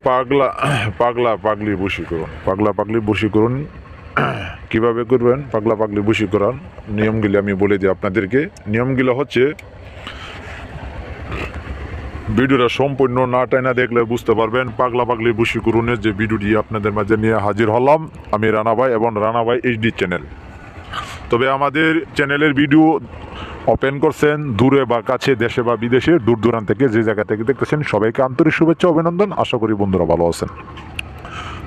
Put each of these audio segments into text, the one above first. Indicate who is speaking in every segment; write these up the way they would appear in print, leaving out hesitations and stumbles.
Speaker 1: পাগলা পাগলা পাগলি বশীকরণ পাগলা পাগলি বশীকরণ কিভাবে করবেন? পাগলা পাগলি বশীকরণ নিয়মগুলি আমি বলে দিই আপনাদেরকে। নিয়মগুলো হচ্ছে, ভিডিওটা সম্পূর্ণ না টাইনা দেখলে বুঝতে পারবেন। পাগলা পাগলি বশীকরণের যে ভিডিওটি আপনাদের মাঝে নিয়ে হাজির হলাম, আমি রানা ভাই এবং রানা ভাই এইচডি চ্যানেল। তবে আমাদের চ্যানেলের ভিডিও ওপেন করছেন দূরে বা কাছে, দেশে বা বিদেশে, দূর দূরান্ত থেকে যে জায়গা থেকে দেখতেছেন, সবাইকে আন্তরিক শুভেচ্ছা অভিনন্দন। আশা করি বন্ধুরা ভালো আছেন।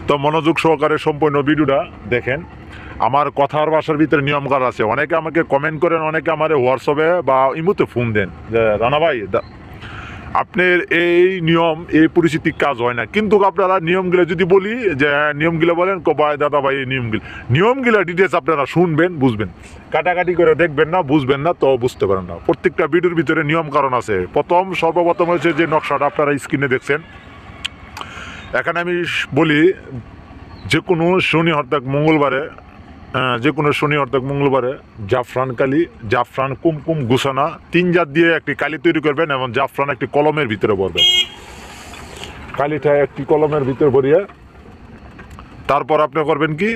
Speaker 1: তো মনোযোগ সহকারে সম্পূর্ণ ভিডিওটা দেখেন। আমার কথার ভাষার ভিতরে নিয়মকার আছে। অনেকে আমাকে কমেন্ট করেন, অনেকে আমার হোয়াটসঅ্যাপে বা ইমোতে ফোন দেন যে রানা ভাই আপনার এই নিয়ম এই পরিস্থিতি কাজ হয় না, কিন্তু আপনারা নিয়মগুলো যদি বলি যে নিয়মগুলো বলেন ভাই দাদা ভাই এই নিয়মগুলো ডিটেলস আপনারা শুনবেন, বুঝবেন। কাটাকাটি করে দেখবেন না, বুঝবেন না, তো বুঝতে পারেন না। প্রত্যেকটা ভিডিওর ভিতরে নিয়ম কারণ আছে। সর্বপ্রথম হচ্ছে যে নকশাটা আপনারা স্ক্রিনে দেখছেন। এখানে আমি বলি, যে কোনো শনি অর্থাৎ মঙ্গলবারে, জাফরান কালি, জাফরান কুমকুম গুসানা 3 জাত দিয়ে একটি কালি তৈরি করবেন এবং জাফরান একটি কলমের ভিতরে ভরবেন। কালিটা একটি কলমের ভিতরে ভরিয়ে তারপর আপনি করবেন কি,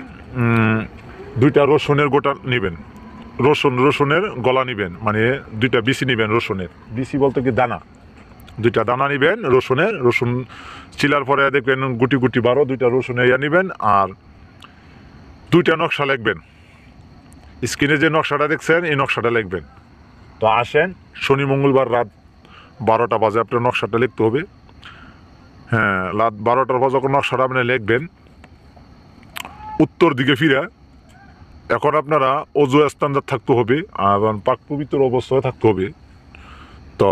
Speaker 1: 2টা রসুনের গোটা নেবেন, রসুনের গলা নেবেন, মানে 2টা বিচি নেবেন। রসুনের বিচি বলতে কি দানা, 2টা দানা নেবেন রসুন চিলার পরে দেখবেন গুটি গুটি 2টা রসুনের নেবেন। আর 2টা নকশা লিখবেন। স্ক্রিনে যে নকশাটা দেখছেন এই নকশাটা লিখবেন। তো আসেন, শনি মঙ্গলবার রাত 12টা বাজে আপনার নকশাটা লিখতে হবে। হ্যাঁ, রাত 12টার পর যখন নকশাটা আপনি লিখবেন, উত্তর দিকে ফিরে, এখন আপনারা অজু স্ট্যান্ডার্ড থাকতে হবে এবং পাক পবিত্র অবস্থায় থাকতে হবে। তো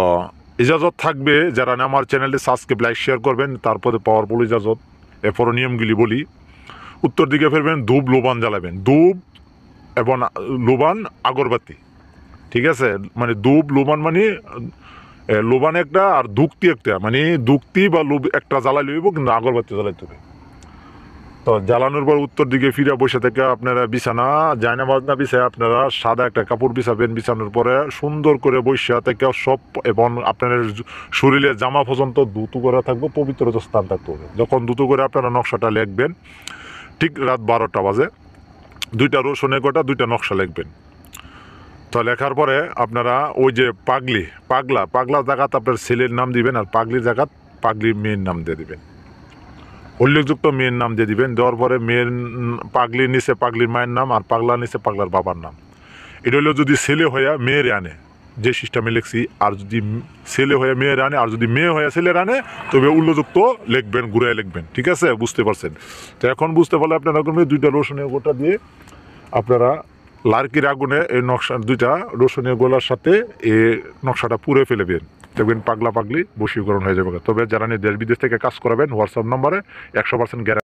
Speaker 1: ইজাজত থাকবে যারা আমার চ্যানেলটি সাবস্ক্রাইব লাইক শেয়ার করবেন, তারপরে পাওয়ারফুল ইজাজত। এরপর নিয়মগুলি বলি। উত্তর দিকে ফিরবেন, ধূপ লোবান জ্বালাবেন, ধূপ এবং লোবান আগরবাতি, ঠিক আছে? মানে ধূপ লোবান মানে লোবান একটা আর দুক্তি একটা, মানে দুক্তি বা লোভ একটা জ্বালাইলে হইব, কিন্তু আগরবাতি জ্বালাইতে হবে। তো জ্বালানোর পর উত্তর দিকে ফিরে বসে থেকে আপনারা বিছানা জায়না বাজনা বিছায় আপনারা সাদা একটা কাপড় বিছাবেন। বিছানোর পরে সুন্দর করে বসে থেকে সব, এবং আপনার শরীরের জামা পর্যন্ত দুটো করে থাকবো, পবিত্র স্থান থাকতে হবে। যখন দুটো করে আপনারা নকশাটা লিখবেন, ঠিক রাত 12টা বাজে 2টা রসুনের গোটা 2টা নকশা লিখবেন। তো লেখার পরে আপনারা ওই যে পাগলা জায়গাত আপনার ছেলের নাম দিবেন, আর পাগলির জায়গাত পাগলির মেয়ের নাম দিয়ে দিবেন, উল্লেখযুক্ত মেয়ের নাম দিয়ে দিবেন। দেওয়ার পরে মেয়ের পাগলির নিচে পাগলির মায়ের নাম, আর পাগলার নিচে পাগলার বাবার নাম। এটা হলো যদি ছেলে হইয়া মেয়ের আনে, যে সিস্টেমে লিখছি, আর যদি ছেলে হয়ে মেয়ের আনে, আর যদি মেয়ে হয়ে ছেলের আনে, তবে উল্লেখযুক্ত লিখবেন, ঘুরাই লিখবেন। ঠিক আছে? বুঝতে পারছেন? তো এখন বুঝতে পারলে আপনারা 2টা রসুনের গোটা দিয়ে আপনারা লার্কির আগুনে এই নকশা 2টা রসুনের গোলার সাথে এই নকশাটা পুড়ে ফেলবেন। দেখবেন পাগলা পাগলি বশীকরণ হয়ে যাবে। তবে যারা দেশ বিদেশ থেকে কাজ করাবেন, হোয়াটসঅ্যাপ নম্বরে 100% গ্যারান্টি।